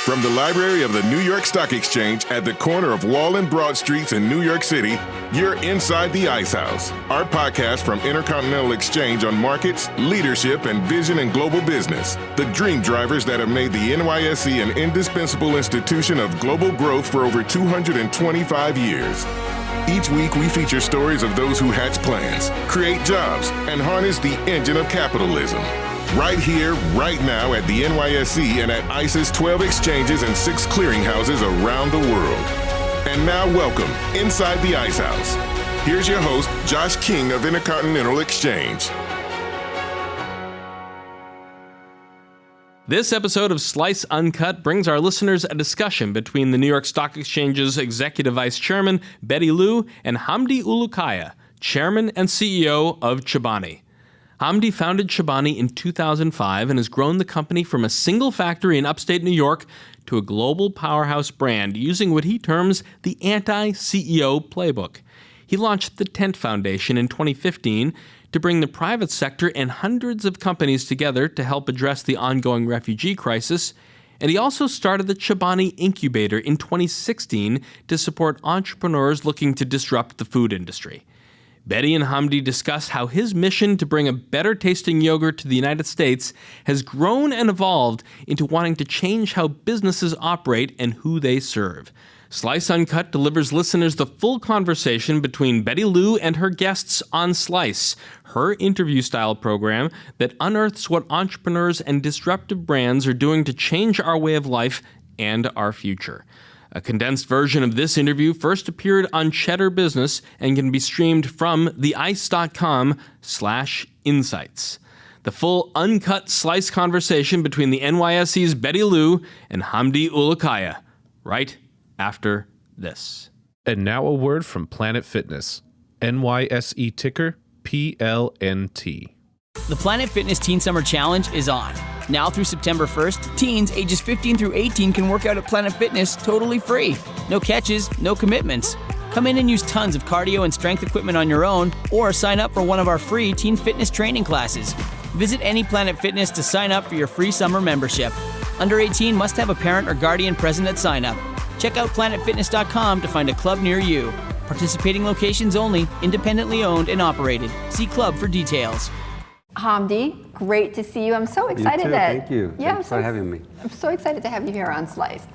From the library of the New York Stock Exchange at the corner of Wall and Broad Streets in New York City, you're inside the Ice House, our podcast from Intercontinental Exchange on markets, leadership, and vision in global business. The dream drivers that have made the NYSE an indispensable institution of global growth for over 225 years. Each week, we feature stories of those who hatch plans, create jobs, and harness the engine of capitalism. Right here, right now at the NYSE and at ICE's 12 exchanges and 6 clearinghouses around the world. And now welcome inside the Ice House. Here's your host, Josh King of Intercontinental Exchange. This episode of Slice Uncut brings our listeners a discussion between the New York Stock Exchange's Executive Vice Chairman, Betty Liu, and Hamdi Ulukaya, Chairman and CEO of Chobani. Hamdi founded Chobani in 2005 and has grown the company from a single factory in upstate New York to a global powerhouse brand using what he terms the anti-CEO playbook. He launched the Tent Foundation in 2015 to bring the private sector and hundreds of companies together to help address the ongoing refugee crisis. And he also started the Chobani Incubator in 2016 to support entrepreneurs looking to disrupt the food industry. Betty and Hamdi discussed how his mission to bring a better-tasting yogurt to the United States has grown and evolved into wanting to change how businesses operate and who they serve. Slice Uncut delivers listeners the full conversation between Betty Liu and her guests on Slice, her interview-style program that unearths what entrepreneurs and disruptive brands are doing to change our way of life and our future. A condensed version of this interview first appeared on Cheddar Business and can be streamed from theice.com/insights. The full uncut Slice conversation between the NYSE's Betty Liu and Hamdi Ulukaya, right after this. And now a word from Planet Fitness. NYSE ticker PLNT. The Planet Fitness Teen Summer Challenge is on. Now through September 1st, teens ages 15 through 18 can work out at Planet Fitness totally free. No catches, no commitments. Come in and use tons of cardio and strength equipment on your own, or sign up for one of our free teen fitness training classes. Visit any Planet Fitness to sign up for your free summer membership. Under 18 must have a parent or guardian present at sign up. Check out planetfitness.com to find a club near you. Participating locations only, independently owned and operated. See club for details. Hamdi, great to see you. I'm so excited Thank you. Yeah, Thanks for having me. I'm so excited to have you here on Slice.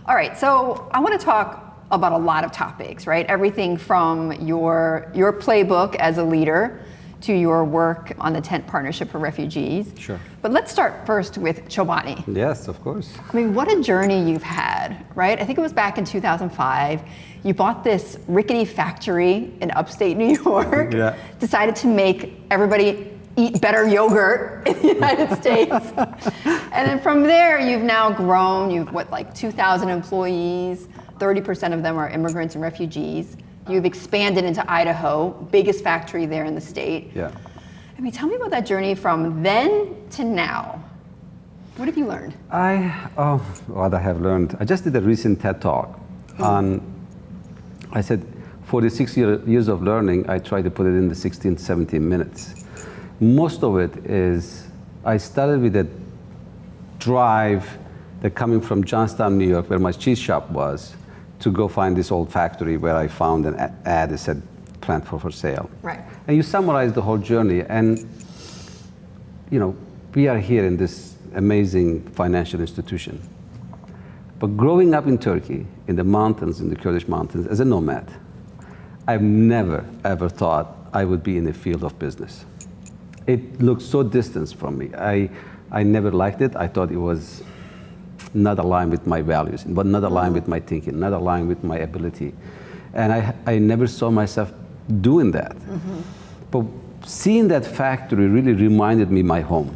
All right, so I want to talk about a lot of topics, right? Everything from your playbook as a leader to your work on the Tent Partnership for Refugees. Sure. But let's start first with Chobani. Yes, of course. I mean, what a journey you've had, right? I think it was back in 2005. You bought this rickety factory in upstate New York, decided to make everybody eat better yogurt in the United States. And then from there, you've now grown. You've, 2,000 employees. 30% of them are immigrants and refugees. You've expanded into Idaho, biggest factory there in the state. Yeah. I mean, tell me about that journey from then to now. What have you learned? What I have learned. I just did a recent TED Talk on, I said, 46 years of learning, I tried to put it in the 16, 17 minutes. Most of it is, I started with a drive that coming from Johnstown, New York, where my cheese shop was, to go find this old factory where I found an ad that said plant for sale. Right. And you summarize the whole journey, and we are here in this amazing financial institution. But growing up in Turkey, in the mountains, in the Kurdish mountains, as a nomad, I've never, ever thought I would be in the field of business. It looked so distant from me. I never liked it. I thought it was not aligned with my values, but not aligned with my thinking, not aligned with my ability. And I never saw myself doing that. Mm-hmm. But seeing that factory really reminded me my home.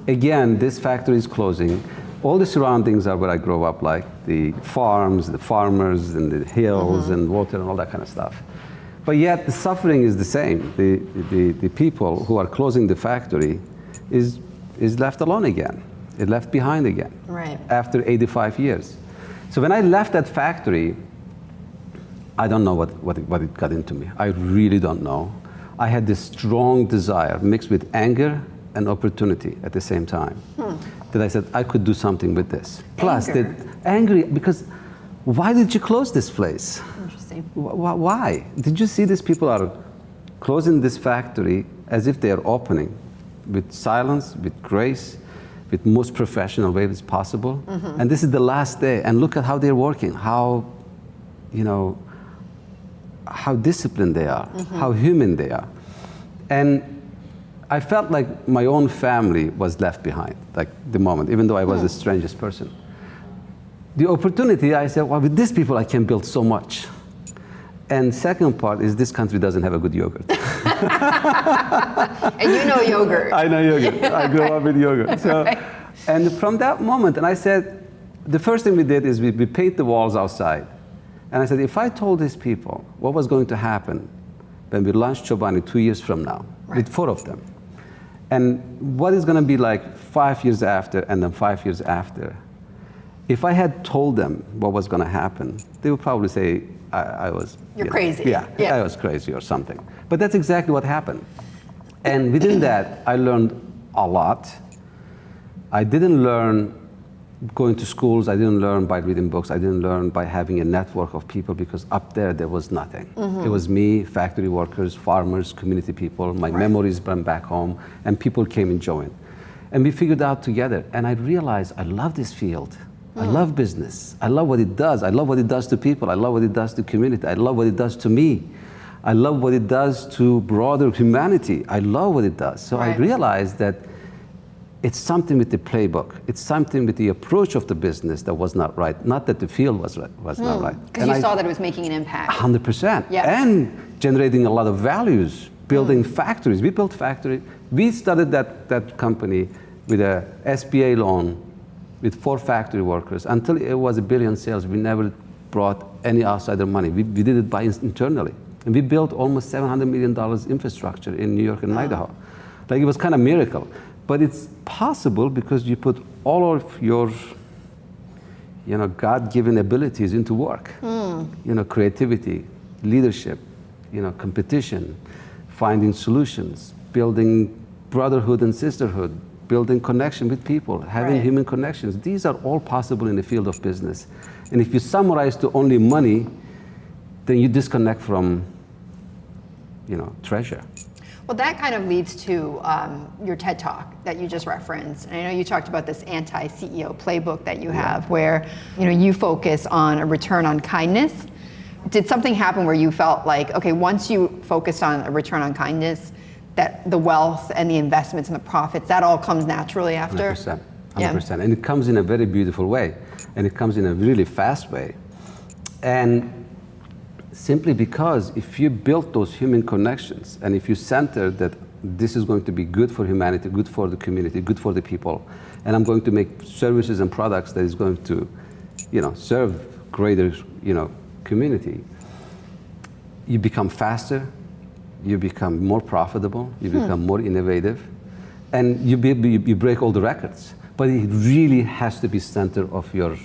Again, this factory is closing. All the surroundings are where I grew up, like the farms, the farmers, and the hills, and water, and all that kind of stuff. But yet the suffering is the same. The people who are closing the factory is left alone again. It left behind again. Right. After 85 years. So when I left that factory, I don't know what it got into me. I really don't know. I had this strong desire mixed with anger and opportunity at the same time. That I said, I could do something with this. Plus, angry because why did you close this place? Interesting. Why? Did you see these people are closing this factory as if they are opening with silence, with grace, with most professional way as possible? And this is the last day, and look at how they're working, how disciplined they are, how human they are. And I felt like my own family was left behind, like the moment, even though I was the strangest person. The opportunity, I said, well, with these people, I can build so much. And second part is this country doesn't have a good yogurt. And you know yogurt. I know yogurt. I grew up with yogurt. So, and from that moment, and I said, the first thing we did is we paint the walls outside. And I said, if I told these people what was going to happen when we launched Chobani 2 years from now, with 4 of them, and what is going to be like 5 years after, and then 5 years after, if I had told them what was going to happen, they would probably say I was... You're crazy. Yeah, I was crazy or something. But that's exactly what happened. And within that, I learned a lot. I didn't learn going to schools. I didn't learn by reading books. I didn't learn by having a network of people, because up there was nothing. It was me, factory workers, farmers, community people, my memories from back home, and people came and joined. And we figured out together. And I realized I love this field. I love business. I love what it does. I love what it does to people. I love what it does to community. I love what it does to me. I love what it does to broader humanity. I love what it does. So I realized that it's something with the playbook. It's something with the approach of the business that was not right. Not that the field was not right. Because you saw that it was making an impact. 100%. Yeah. And generating a lot of values, building factories. We built factories. We started that company with a SBA loan with 4 factory workers. Until it was $1 billion sales, we never brought any outsider money. We did it internally. And we built almost $700 million infrastructure in New York and Idaho. Like, it was kind of a miracle. But it's possible because you put all of your God-given abilities into work. Creativity, leadership, competition, finding solutions, building brotherhood and sisterhood, building connection with people, having human connections. These are all possible in the field of business. And if you summarize to only money, then you disconnect from, treasure. Well, that kind of leads to your TED Talk that you just referenced. And I know you talked about this anti-CEO playbook that you have, where you focus on a return on kindness. Did something happen where you felt like, okay, once you focused on a return on kindness, that the wealth and the investments and the profits, that all comes naturally after? 100%. 100%. And it comes in a very beautiful way. And it comes in a really fast way. And simply because if you build those human connections, and if you center that this is going to be good for humanity, good for the community, good for the people, and I'm going to make services and products that is going to, serve greater, community, you become faster, you become more profitable, you become more innovative, and you break all the records. But it really has to be center of your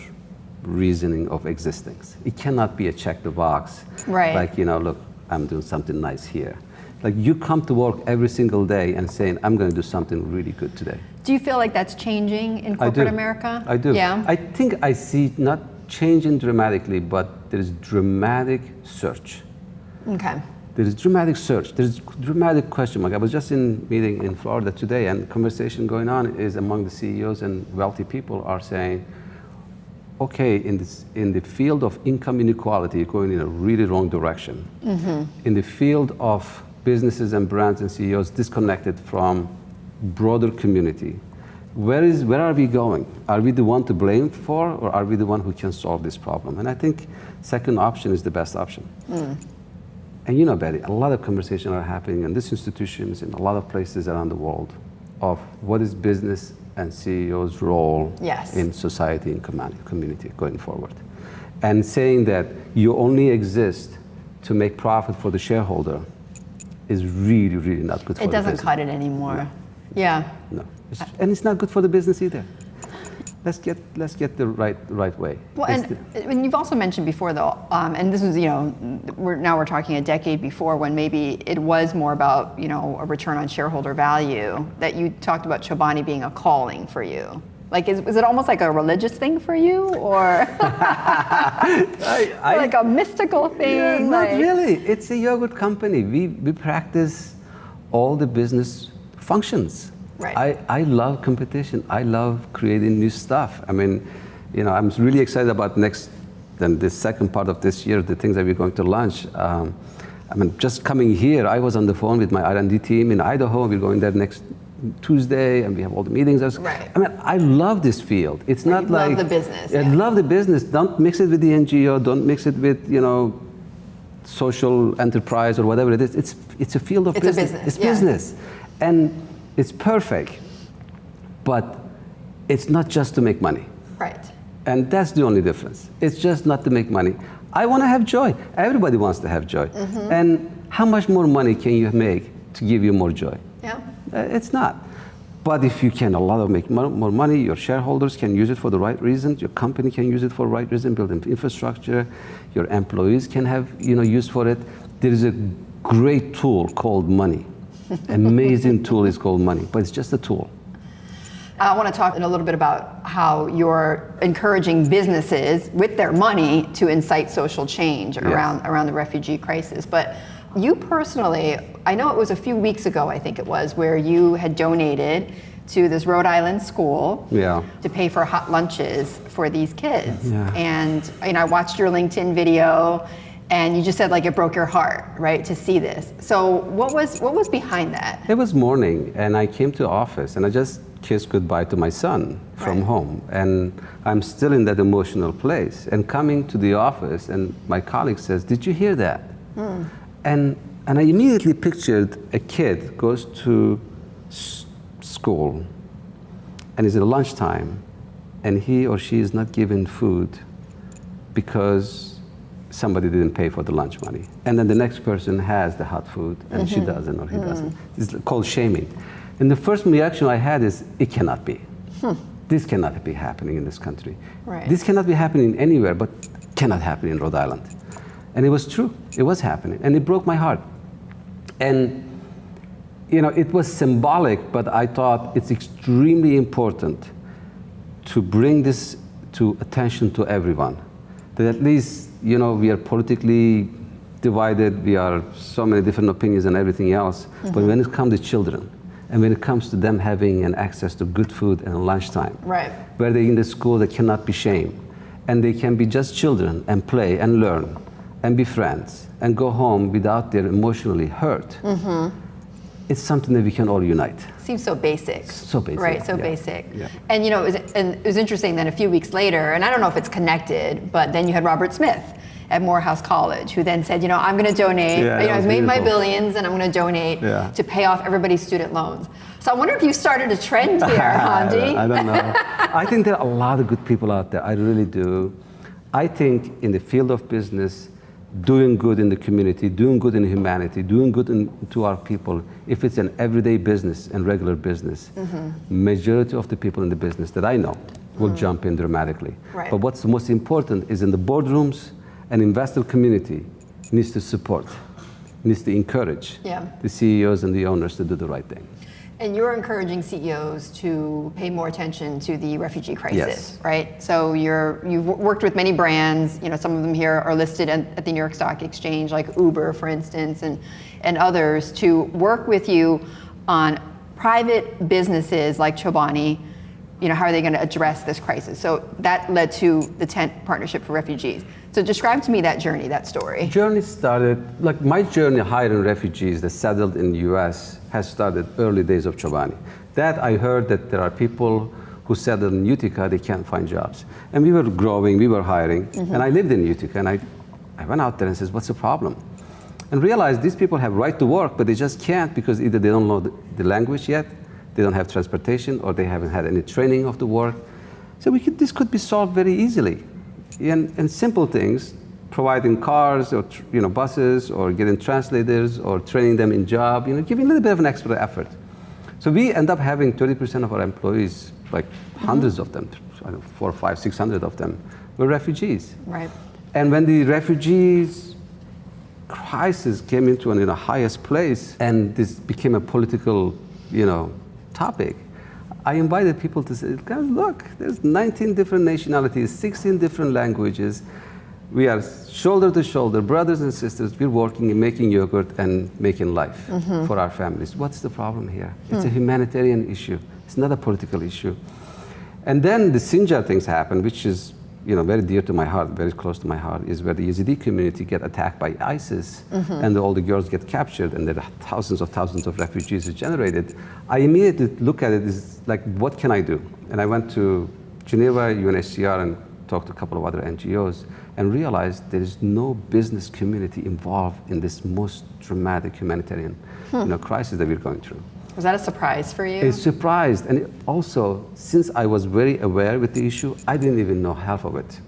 reasoning of existence. It cannot be a check the box. Right. Like, look, I'm doing something nice here. Like, you come to work every single day and saying, I'm going to do something really good today. Do you feel like that's changing in corporate America? I do. Yeah. I think I see not changing dramatically, but there is dramatic search. Okay. There is dramatic search. There is dramatic question mark. I was just in a meeting in Florida today, and conversation going on is among the CEOs and wealthy people are saying, okay, in the field of income inequality, you're going in a really wrong direction. In the field of businesses and brands and CEOs disconnected from broader community, where are we going? Are we the one to blame for, or are we the one who can solve this problem? And I think second option is the best option. And Betty, a lot of conversations are happening in these institutions in a lot of places around the world of what is business and CEO's role in society and community going forward. And saying that you only exist to make profit for the shareholder is really, really not good for the business. It doesn't cut it anymore. No. Yeah. No. And it's not good for the business either. let's get the right way. Well, and you've also mentioned before, though, and this was, we're talking a decade before, when maybe it was more about, a return on shareholder value, that you talked about Chobani being a calling for you. Like, is it almost like a religious thing for you, or like a mystical thing? Yeah, not really. It's a yogurt company. We practice all the business functions. Right. I love competition. I love creating new stuff. I mean, I'm really excited about the second part of this year, the things that we're going to launch. Just coming here, I was on the phone with my R&D team in Idaho. We're going there next Tuesday, and we have all the meetings. Right. I love this field. It's not like... love the business. I love the business. Don't mix it with the NGO. Don't mix it with, social enterprise or whatever it is. It's a field of business. It's a business. It's business. And it's perfect. But it's not just to make money. Right. And that's the only difference. It's just not to make money. I want to have joy. Everybody wants to have joy. Mm-hmm. And how much more money can you make to give you more joy? Yeah. It's not. But if you can make more money, your shareholders can use it for the right reasons, your company can use it for the right reason, build infrastructure, your employees can have use for it. There is a great tool called money. Amazing tool is called money, but it's just a tool. I want to talk in a little bit about how you're encouraging businesses with their money to incite social change around the refugee crisis. But you personally, I know it was a few weeks ago, I think it was, where you had donated to this Rhode Island school to pay for hot lunches for these kids. Yeah. And I watched your LinkedIn video, and you just said it broke your heart, right, to see this. So what was behind that? It was morning, and I came to the office, and I just kissed goodbye to my son from home. And I'm still in that emotional place. And coming to the office, and my colleague says, "Did you hear that?" And I immediately pictured a kid goes to school, and it's at lunchtime, and he or she is not given food because somebody didn't pay for the lunch money. And then the next person has the hot food, and she doesn't or he doesn't. It's called shaming. And the first reaction I had is, it cannot be. This cannot be happening in this country. Right. This cannot be happening anywhere, but cannot happen in Rhode Island. And it was true. It was happening. And it broke my heart. And, it was symbolic, but I thought it's extremely important to bring this to attention to everyone. That at least, we are politically divided. We are so many different opinions and everything else. But when it comes to children, and when it comes to them having an access to good food and lunchtime, where they're in the school, they cannot be shamed. And they can be just children and play and learn and be friends and go home without they're emotionally hurt. It's something that we can all unite. Seems so basic. So basic. Right, so basic. Yeah. And it was interesting then a few weeks later, and I don't know if it's connected, but then you had Robert Smith at Morehouse College, who then said, I'm going to donate, I've made my billions and I'm going to donate to pay off everybody's student loans. So I wonder if you started a trend here, Hamdi. I don't know. I think there are a lot of good people out there. I really do. I think in the field of business, doing good in the community, doing good in humanity, doing good to our people, if it's an everyday business and regular business, majority of the people in the business that I know will jump in dramatically. Right. But what's the most important is in the boardrooms, an investor community needs to support, needs to encourage the CEOs and the owners to do the right thing. And you're encouraging CEOs to pay more attention to the refugee crisis, right? So you've worked with many brands. Some of them here are listed at the New York Stock Exchange, like Uber, for instance, and others, to work with you on private businesses like Chobani. How are they going to address this crisis? So that led to the Tent Partnership for Refugees. So describe to me that journey, that story. Journey started, my journey hiring refugees that settled in the US has started early days of Chobani. That I heard that there are people who settled in Utica, they can't find jobs. And we were growing, we were hiring, and I lived in Utica, and I went out there and said, what's the problem? And realized these people have right to work, but they just can't because either they don't know the language yet, they don't have transportation, or they haven't had any training of the work. So this could be solved very easily. And simple things, providing cars or buses, or getting translators, or training them in job, giving a little bit of an extra effort. So we end up having 30% of our employees, hundreds of them, 400, 500, 600 of them were refugees. Right. And when the refugees crisis came into an highest place, and this became a political, topic, I invited people to say, guys, look, there's 19 different nationalities, 16 different languages. We are shoulder to shoulder, brothers and sisters. We're working and making yogurt and making life for our families. What's the problem here? It's a humanitarian issue. It's not a political issue. And then the Sinjar things happen, which is very dear to my heart, very close to my heart, is where the Yazidi community get attacked by ISIS and all the girls get captured and there are thousands of refugees generated. I immediately look at it as like, what can I do? And I went to Geneva, UNHCR, and talked to a couple of other NGOs and realized there is no business community involved in this most dramatic humanitarian crisis that we're going through. Was that a surprise for you? A surprise, and also, since I was very aware with the issue, I didn't even know half of it.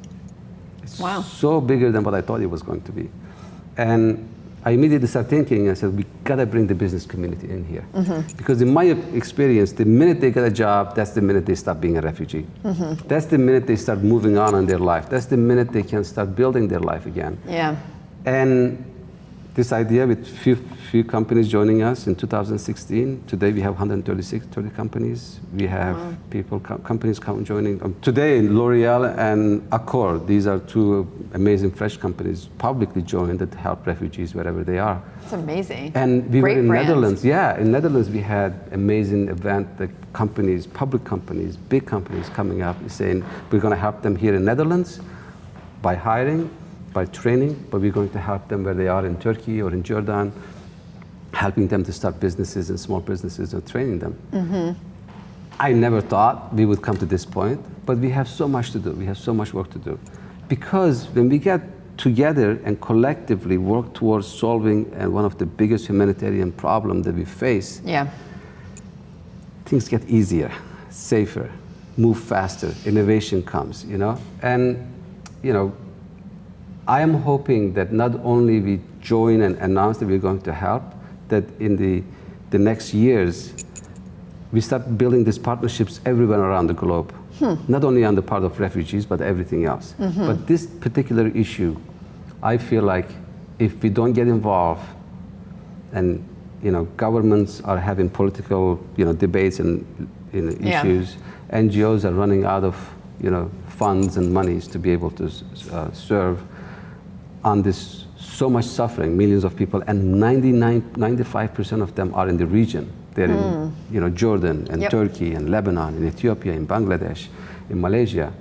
It's so bigger than what I thought it was going to be. And I immediately started thinking, I said, we gotta bring the business community in here. Because in my experience, the minute they get a job, that's the minute they stop being a refugee. That's the minute they start moving on in their life. That's the minute they can start building their life again. Yeah. And this idea with few companies joining us in 2016. Today we have 130 companies. We have companies joining. Today L'Oreal and Accor, these are two amazing French companies publicly joined that help refugees wherever they are. That's amazing. And we Great were in brands. Netherlands. Yeah, in Netherlands we had amazing event, the companies, public companies, big companies coming up saying, we're gonna help them here in Netherlands by hiring, by training, but we're going to help them where they are in Turkey or in Jordan, helping them to start businesses and small businesses or training them. I never thought we would come to this point, but we have so much to do. We have so much work to do. Because when we get together and collectively work towards solving one of the biggest humanitarian problems that we face, things get easier, safer, move faster, innovation comes, And, I am hoping that not only we join and announce that we're going to help, that in the next years, we start building these partnerships everywhere around the globe. Not only on the part of refugees, but everything else. But this particular issue, I feel like if we don't get involved, and governments are having political debates and issues, NGOs are running out of funds and monies to be able to serve on this so much suffering, millions of people, and 95% of them are in the region. They're in Jordan and Turkey and Lebanon, in Ethiopia, in Bangladesh, in Malaysia.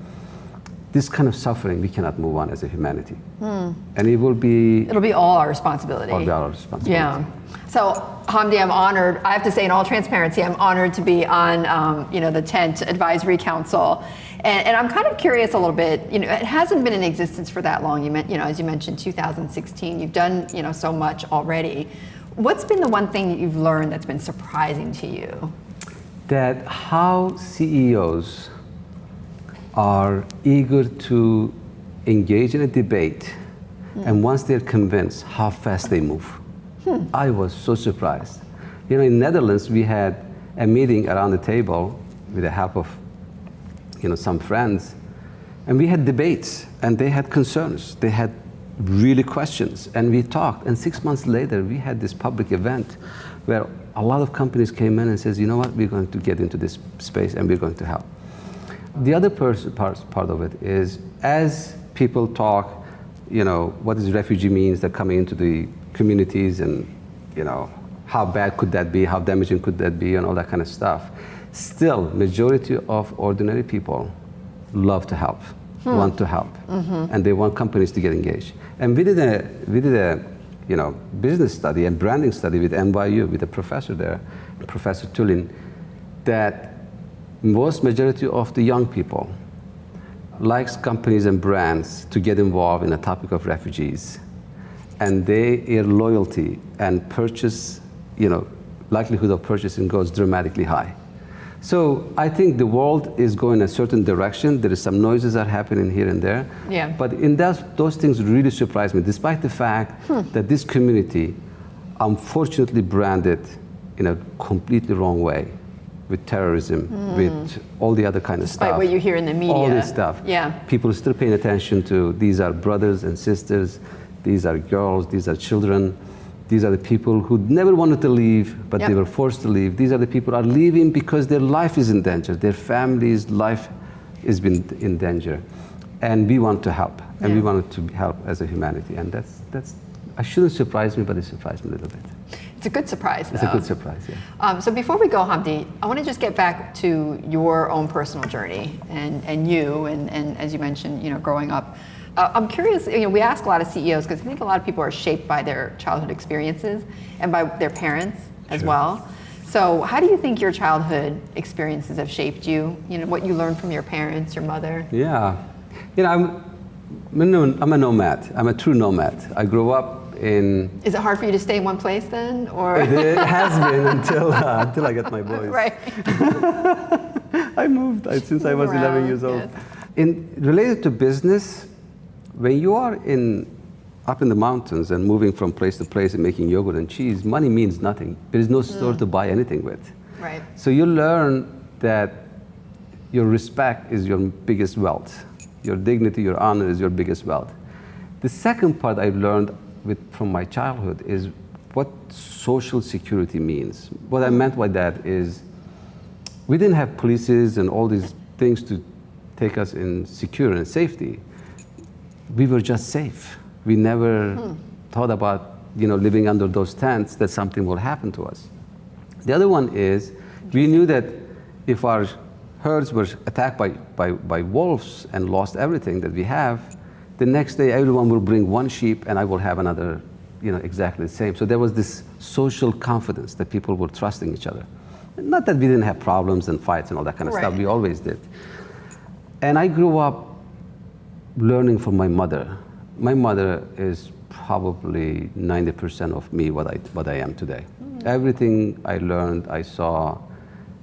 This kind of suffering, we cannot move on as a humanity. And it'll be all our responsibility. All our responsibility. Yeah. So, Hamdi, I'm honored. I have to say, in all transparency, I'm honored to be on, the Tent Advisory Council, and I'm kind of curious a little bit. It hasn't been in existence for that long. As you mentioned, 2016. You've done, so much already. What's been the one thing that you've learned that's been surprising to you? That how CEOs are eager to engage in a debate, and once they're convinced, how fast they move. I was so surprised. In Netherlands, we had a meeting around the table with the help of some friends, and we had debates, and they had concerns. They had really questions, and we talked, and 6 months later, we had this public event where a lot of companies came in and says, you know what, we're going to get into this space, and we're going to help. The other part of it is, as people talk, what does refugee means, they're coming into the communities, and how bad could that be, how damaging could that be, and all that kind of stuff. Still, majority of ordinary people love to help, want to help, and they want companies to get engaged. And we did a business study and branding study with NYU, with a professor there, Professor Tulin, that most majority of the young people likes companies and brands to get involved in the topic of refugees, and their loyalty and purchase, likelihood of purchasing goes dramatically high. So I think the world is going a certain direction. There is some noises that are happening here and there. But in those things really surprised me, despite the fact that this community, unfortunately, branded in a completely wrong way. with terrorism, with all the other kind of stuff. Despite what you hear in the media. All this stuff. Yeah. People are still paying attention to, these are brothers and sisters, these are girls, these are children, these are the people who never wanted to leave, but they were forced to leave. These are the people who are leaving because their life is in danger, their family's life has been in danger. And we want to help, and we wanted to help as a humanity. And that's it shouldn't surprise me, but it surprised me a little bit. It's a good surprise, though. It's a good surprise, yeah. So before we go, Hamdi, I want to just get back to your own personal journey and you, and as you mentioned, growing up. I'm curious, we ask a lot of CEOs, because I think a lot of people are shaped by their childhood experiences and by their parents as well. So how do you think your childhood experiences have shaped you? What you learned from your parents, your mother? Yeah. I'm a nomad. I'm a true nomad. I grew up in... Is it hard for you to stay in one place then, or? It has been until I got my boys. Right. I moved since I was 11 years old. Yes. Related to business, when you are up in the mountains and moving from place to place and making yogurt and cheese, money means nothing. There is no store to buy anything with. Right. So you learn that your respect is your biggest wealth. Your dignity, your honor is your biggest wealth. The second part I've learned from my childhood is what social security means. What I meant by that is we didn't have polices and all these things to take us in secure and safety. We were just safe. We never thought about living under those tents, that something will happen to us. The other one is we knew that if our herds were attacked by wolves and lost everything that we have, the next day everyone will bring one sheep and I will have another, exactly the same. So there was this social confidence that people were trusting each other. Not that we didn't have problems and fights and all that kind of stuff, we always did. And I grew up learning from my mother. My mother is probably 90% of me, what I am today. Everything I learned, I saw,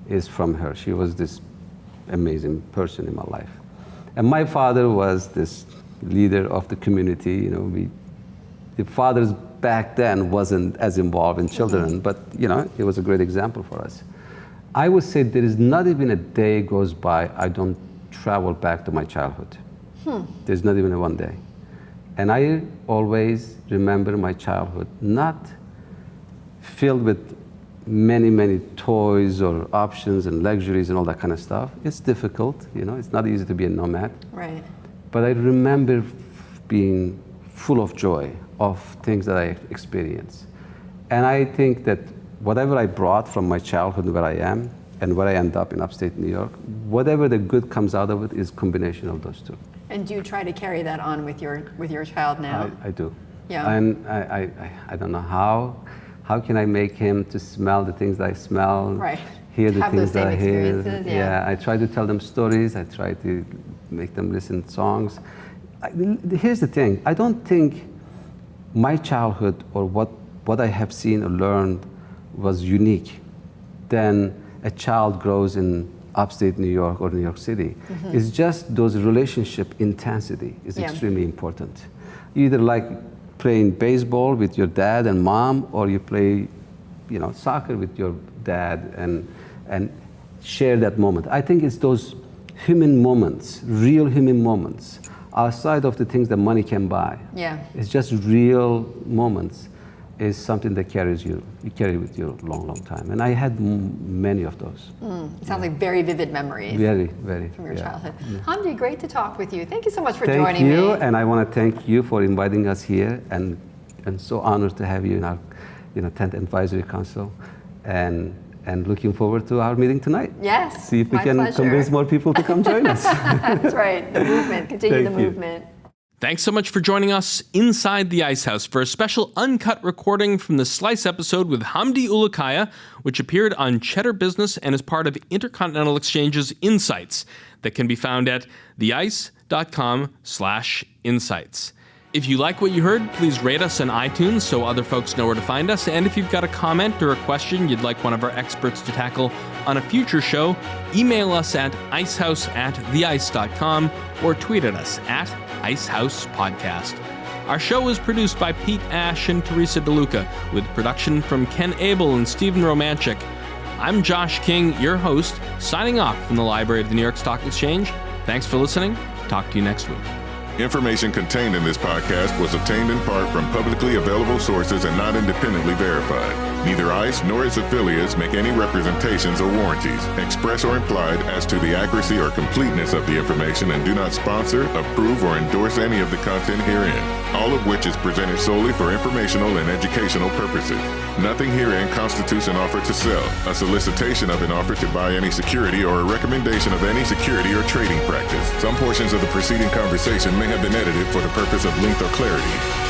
is from her. She was this amazing person in my life. And my father was this leader of the community. The fathers back then wasn't as involved in children, but he was a great example for us. I would say there is not even a day goes by I don't travel back to my childhood. There's not even one day. And I always remember my childhood not filled with many, many toys or options and luxuries and all that kind of stuff. It's difficult, it's not easy to be a nomad. Right. But I remember being full of joy of things that I experienced. And I think that whatever I brought from my childhood where I am and where I end up in upstate New York, whatever the good comes out of it is a combination of those two. And do you try to carry that on with your child now? I do. Yeah. And I don't know how can I make him to smell the things that I smell, right. hear the Have things those that I same hear. experiences, yeah. I try to tell them stories. I try to make them listen to songs. Here's the thing. I don't think my childhood or what I have seen or learned was unique than a child grows in upstate New York or New York City. It's just those relationship intensity is extremely important. You either like playing baseball with your dad and mom, or you play, soccer with your dad and share that moment. I think it's those human moments, real human moments, outside of the things that money can buy. Yeah. It's just real moments is something that you carry with you a long, long time. And I had many of those. It sounds like very vivid memories. Very, very. From your childhood. Hamdi, great to talk with you. Thank you so much for joining me. Thank you, and I want to thank you for inviting us here, and so honored to have you in our 10th Advisory Council, and looking forward to our meeting tonight. Yes, see if we can convince more people to come join us. That's right, the movement, continue the movement. Thanks so much for joining us inside the Ice House for a special uncut recording from the Slice episode with Hamdi Ulukaya, which appeared on Cheddar Business and is part of Intercontinental Exchange's Insights that can be found at theice.com/insights. If you like what you heard, please rate us on iTunes so other folks know where to find us. And if you've got a comment or a question you'd like one of our experts to tackle on a future show, email us at icehouse@theice.com or tweet at us at IceHousePodcast. Our show is produced by Pete Ash and Teresa DeLuca, with production from Ken Abel and Stephen Romanchik. I'm Josh King, your host, signing off from the library of the New York Stock Exchange. Thanks for listening. Talk to you next week. Information contained in this podcast was obtained in part from publicly available sources and not independently verified. Neither ICE nor its affiliates make any representations or warranties, express or implied, as to the accuracy or completeness of the information and do not sponsor, approve, or endorse any of the content herein, all of which is presented solely for informational and educational purposes. Nothing herein constitutes an offer to sell, a solicitation of an offer to buy any security, or a recommendation of any security or trading practice. Some portions of the preceding conversation may have been edited for the purpose of length or clarity.